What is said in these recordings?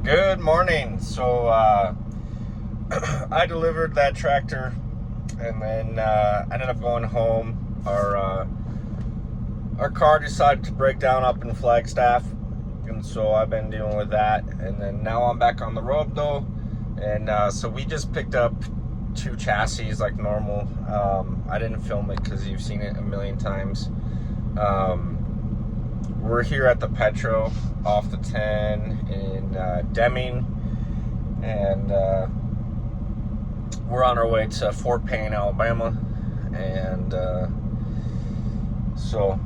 Good morning. So I delivered that tractor and then ended up going home. Our car decided to break down up in Flagstaff, and so I've been dealing with that. And then now I'm back on the road though, and so we just picked up 2 chassis like normal. I didn't film it because you've seen it a million times. We're here at the Petro off the 10 in Deming, and we're on our way to Fort Payne, Alabama, and so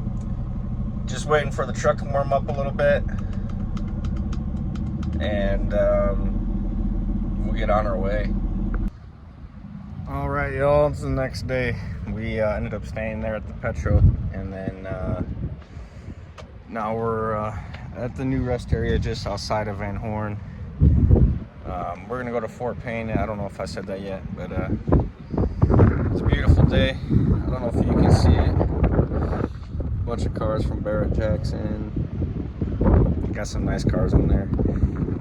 just waiting for the truck to warm up a little bit, and we'll get on our way. All right, y'all, it's the next day. We ended up staying there at the Petro, and then now we're at the new rest area just outside of Van Horn. We're gonna go to Fort Payne. I don't know if I said that yet, but it's a beautiful day. I don't know if you can see it. A bunch of cars from Barrett Jackson. Got some nice cars on there.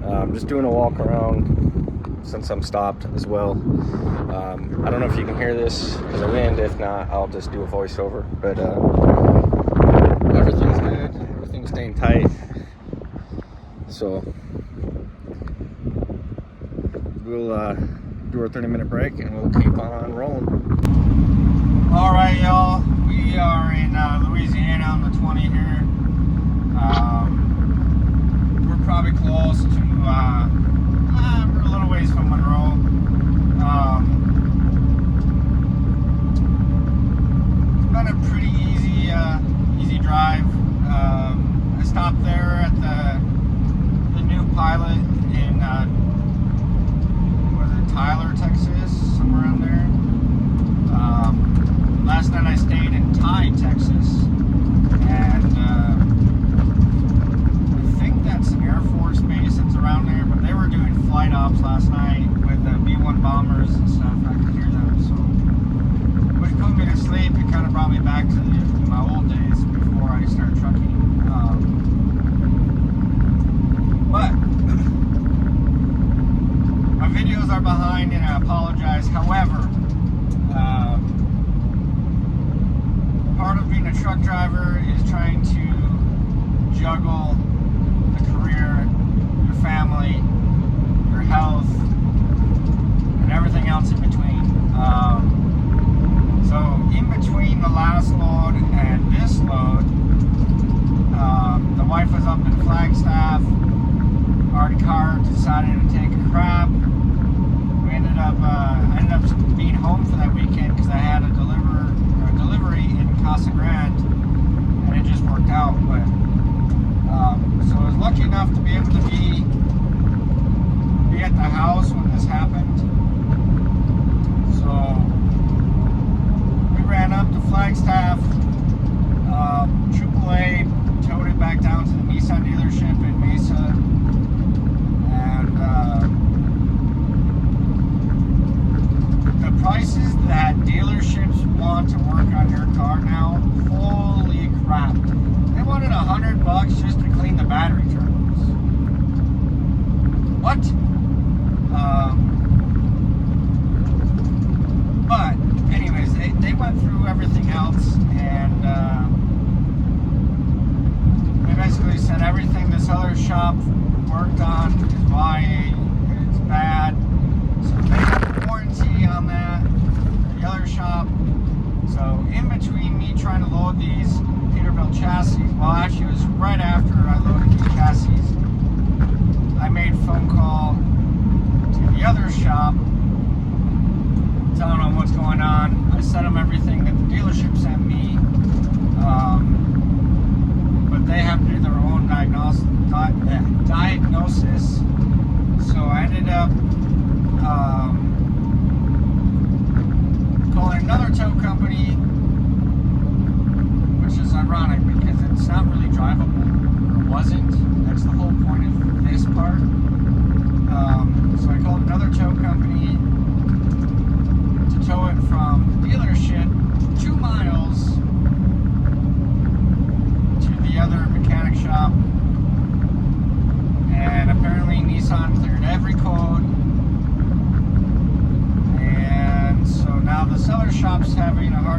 I'm just doing a walk around since I'm stopped as well. I don't know if you can hear this because of the wind. If not, I'll just do a voiceover. But everything's good. Everything's staying tight. So we'll do our 30-minute break and we'll keep on rolling. All right, y'all. We are in Louisiana on the 20 here. We're probably close to, we're a little ways from Monroe. It's been a pretty easy drive. I stopped there at the new pilot in Tyler, Texas, somewhere around there. Last night I stayed in Ty, Texas, and I think that's an Air Force base that's around there, but they were doing flight ops last night with the B-1 bombers and stuff. I could hear them, so which put me to sleep. It kind of brought me back to my old days before I started trucking. But my videos are behind, and I apologize. However, part of being a truck driver is trying to juggle the career, your family, your health, and everything else in between. So in between the last load and this load, the wife was up in Flagstaff. Our car decided to take a crap. We ended up being home for that weekend because I had a delivery in Casa Grande, and it just worked out. But so I was lucky enough to be able to be at the house when this happened. So we ran up to Flagstaff. AAA towed it back down to the Nissan dealership in Mesa. The prices that dealerships want to work on your car now, holy crap. They wanted $100 just to clean the battery terminals. What? But anyways, they went through everything else, and they basically said everything this other shop worked on is why it's bad. So they have a warranty on that, the other shop. So in between me trying to load these Peterbilt chassis, well actually it was right after I loaded these chassis, I made a phone call to the other shop telling them what's going on. I sent them everything that the dealership sent me, but they have to do their own diagnosis. So I ended up calling another tow company, which is ironic because it's not really drivable, or it wasn't. That's the whole point of this part. So I called another tow company to tow it from the dealership 2 miles to the other mechanic shop, and apparently Nissan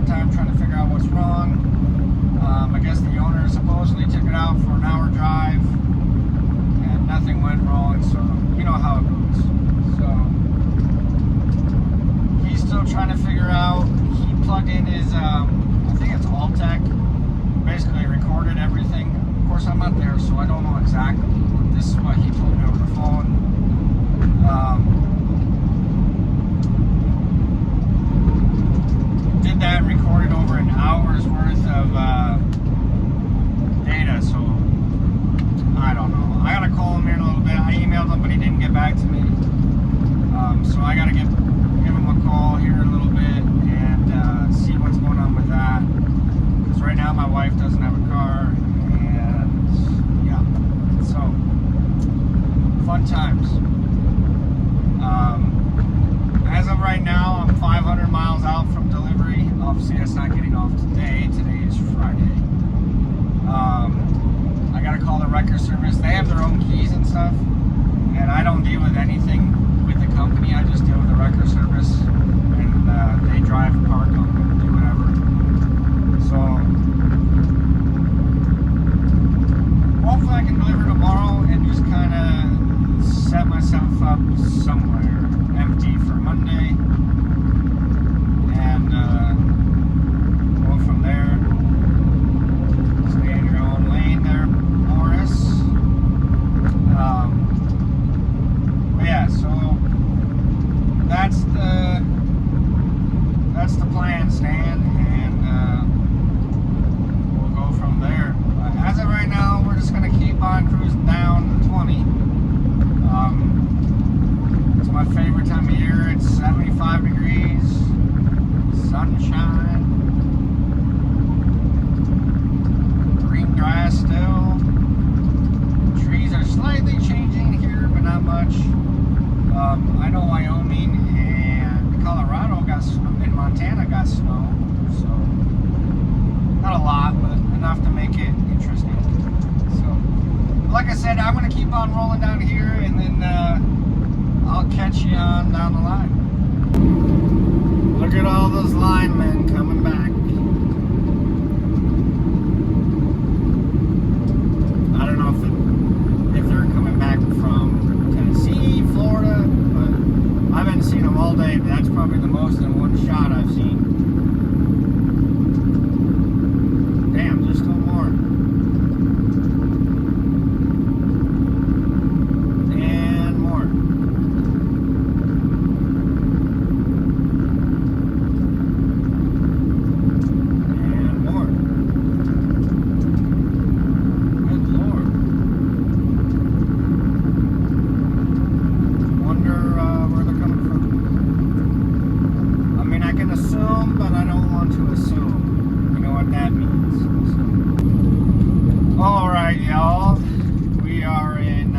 hard time trying to figure out what's wrong. I guess the owner supposedly took it out for an hour drive and nothing went wrong, so you know how it goes. So he's still trying to figure out. He plugged in his, I think it's Alltech, basically recorded everything. Of course, I'm not there, so I don't know exactly, but this is what he told me over the phone. Did that and recorded over an hour's worth of data, so I don't know. I gotta call him here in a little bit. I emailed him, but he didn't get back to me. So I gotta give him a call here in a little bit and see what's going on with that. Because right now my wife doesn't have a car, and yeah, so fun times. As of right now, I'm 500 miles out from delivery. Obviously, that's not getting off today. Today is Friday. I gotta call the wrecker service. They have their own keys and stuff, and I don't deal with anything with the company. I just deal with the wrecker service, and they drive, park them, do whatever. So hopefully I can deliver tomorrow and just kind of set myself up somewhere empty for Monday, and go from there. Stay in your own lane there, Morris. But yeah, so that's the plan, Stan, and we'll go from there. As of right now, we're just gonna keep on cruising down the 20. It's my favorite time of year. It's 75 degrees, sunshine, green grass still. Trees are slightly changing here, but not much. I know Wyoming and Colorado got snow, and Montana got snow, so not a lot, but enough to make it interesting. So, like I said, I'm gonna keep on rolling down here, and then I'll catch you on down the line. Look at all those linemen coming back. I don't know if they're coming back from Tennessee, Florida, but I haven't seen them all day, but that's probably the most in one shot I've seen. Damn, there's still more. And more. And more. Good Lord. Wonder where they're coming from. I mean, I can assume, but I don't want to assume. You know what that means. Alright, y'all. We are in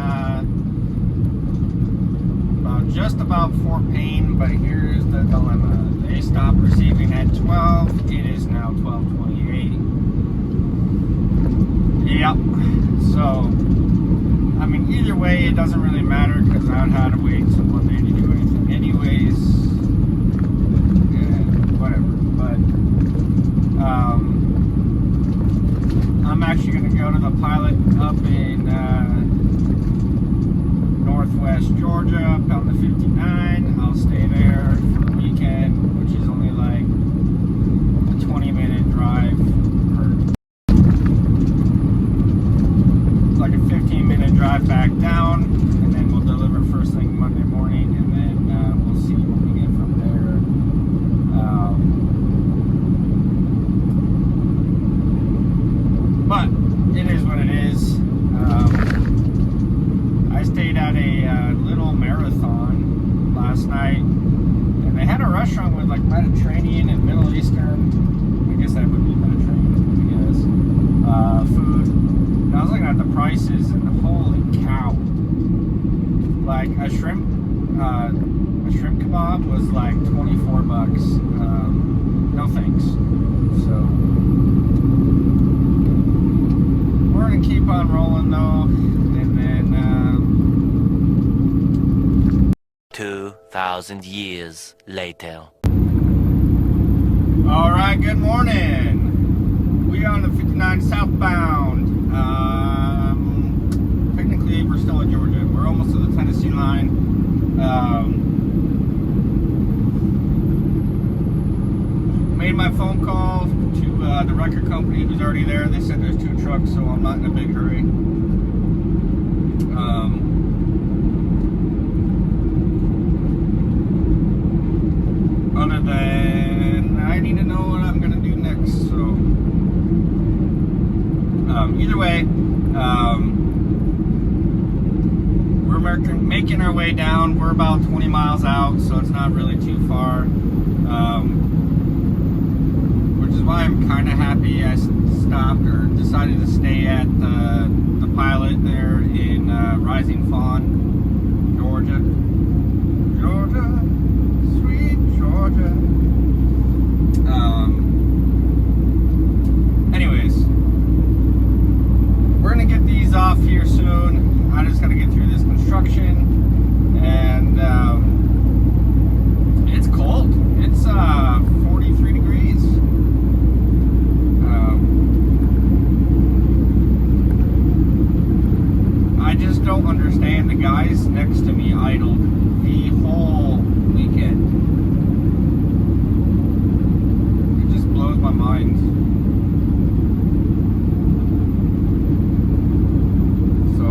just about Fort Payne, but here's the dilemma. They stopped receiving at 12. It is now 12:28. Yep. So, I mean, either way, it doesn't really matter because I had to wait until Monday to do anything anyways. Yeah, whatever. But, I'm actually going to go to the pilot up in northwest Georgia, up on the 59. I'll stay there for the weekend, which is only like a 20-minute drive. It's like a 15-minute drive back down, and then we'll deliver first thing Monday morning, and then we'll see what we get from there. But it is what it is. I stayed at a little marathon last night, and they had a restaurant with like Mediterranean and Middle Eastern. I guess that would be Mediterranean, I guess. Food. And I was looking at the prices, and holy cow! Like a shrimp kebab was like $24. No thanks. So we're gonna keep on rolling though, and then 2,000 years later. All right, good morning. We are on the 59 southbound. Technically, we're still in Georgia. We're almost to the Tennessee line. Made my phone call to the record company who's already there. They said there's 2 trucks, so I'm not in a big hurry. Other than I need to know what I'm gonna do next. So either way, we're making our way down. We're about 20 miles out, so it's not really too far. Which is why I'm kind of happy I stopped or decided to stay at the Pilot there in Rising Fawn, Georgia. Georgia, sweet Georgia. Anyways, we're gonna get these off here soon. I just gotta get through this construction, and it's cold. It's 43 degrees. I just don't understand. The guys next to me idled the whole weekend. It just blows my mind. So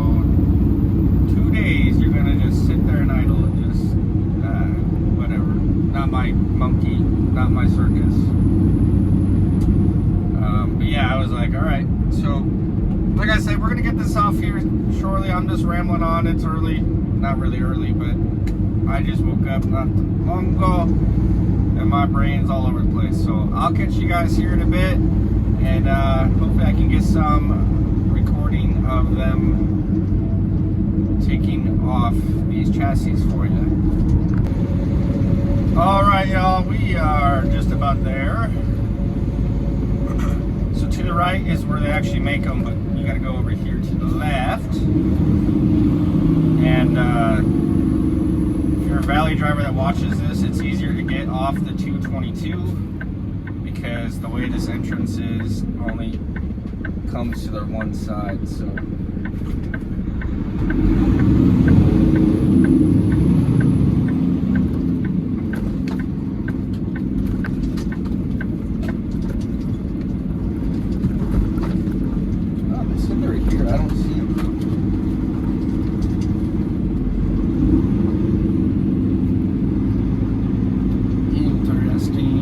2 days you're gonna just sit there and idle and just whatever. Not my monkey, not my circus. But yeah, I was like, all right. So like I said, we're gonna get this off here shortly. I'm just rambling on. It's early, not really early, but I just woke up not long ago and my brain's all over the place. So I'll catch you guys here in a bit, and hopefully I can get some recording of them taking off these chassis for you. All right, y'all, we are just about there. So to the right is where they actually make them, but you got to go over here to the left. And if you're a Valley driver that watches this, it's easier to get off the 222 because the way this entrance is only comes to the one side. So I don't see him. Interesting.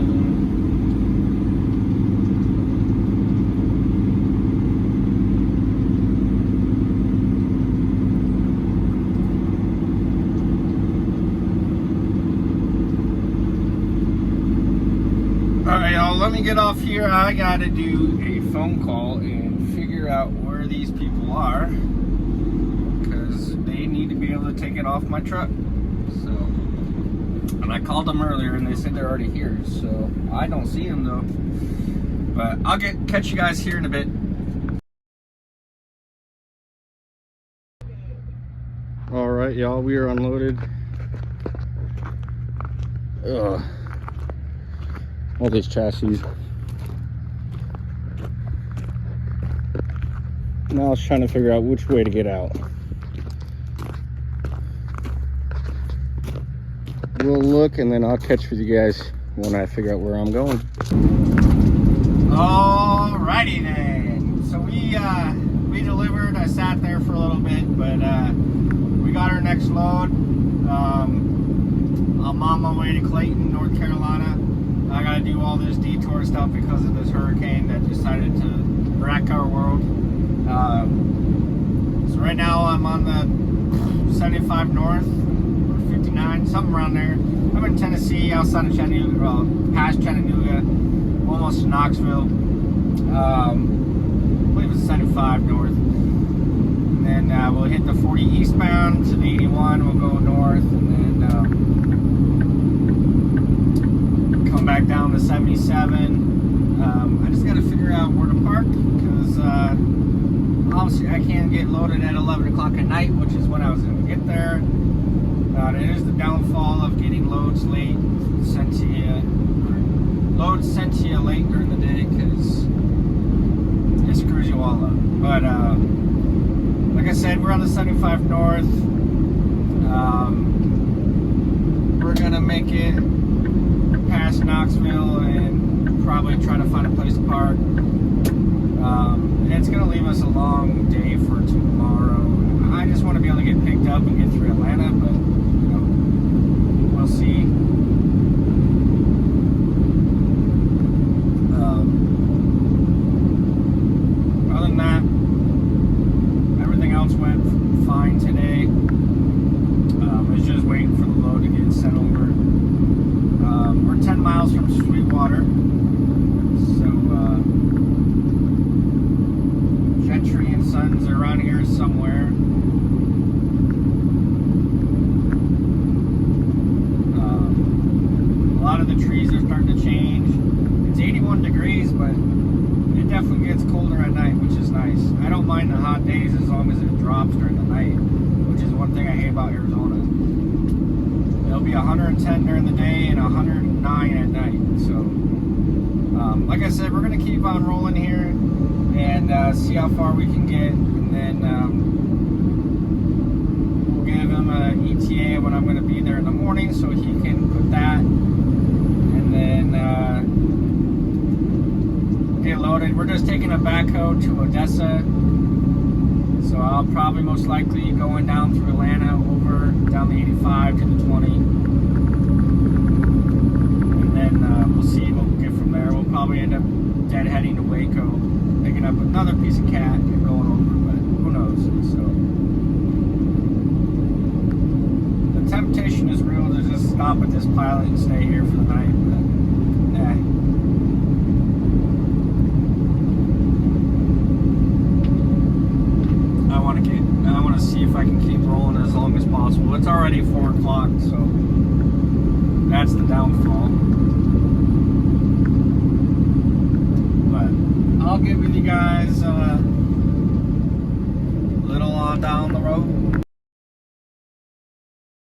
Alright, y'all, let me get off here. I gotta do a phone call and figure out where these people are, because they need to be able to take it off my truck. So, and I called them earlier and they said they're already here, so I don't see them though. But I'll catch you guys here in a bit. All right, y'all, we are unloaded. All these chassis. Now I was trying to figure out which way to get out. We'll look, and then I'll catch with you guys when I figure out where I'm going. Alrighty then. So we delivered. I sat there for a little bit, but we got our next load. I'm on my way to Clayton, North Carolina. I gotta do all this detour stuff because of this hurricane that decided to wreck our world. So right now I'm on the 75 north, or 59, something around there. I'm in Tennessee, outside of Chattanooga, well, past Chattanooga, almost to Knoxville. I believe it's 75 north. And then we'll hit the 40 eastbound to the 81. We'll go north, and then come back down to 77. I just got to figure out where to park, because obviously I can't get loaded at 11 o'clock at night, which is when I was going to get there. It is the downfall of getting loads late sent to you, loads sent to you late during the day because it screws you all up. But like I said, we're on the 75 North. We're gonna make it past Knoxville and probably try to find a place to park. And it's gonna leave us a long day for tomorrow. I just want to be able to get picked up and get through Atlanta, but you know, we'll see. Other than that, everything else went fine today. I was just waiting for the load to get sent over. We're 10 miles from Sweetwater, so Gentry and Sons are around here somewhere. A lot of the trees are starting to change. It's 81 degrees, but it definitely gets colder at night, which is nice. I don't mind the hot days as long as it drops during the night, which is one thing I hate about Arizona. It'll be 110 during the day and 109 at night. So, like I said, we're going to keep on rolling here and see how far we can get. And then we'll give him an ETA when I'm going to be there in the morning so he can put that. And then get loaded. We're just taking a backhoe to Odessa. So I'll probably most likely going down through Atlanta, over down the 85 to the 20. And then we'll see what we'll get from there. We'll probably end up deadheading to Waco, picking up another piece of cat and going over, but who knows. So the temptation is real to just stop at this pilot and stay here for the night, but I want to see if I can keep rolling as long as possible. It's already 4 o'clock, so that's the downfall. But I'll get with you guys a little on down the road.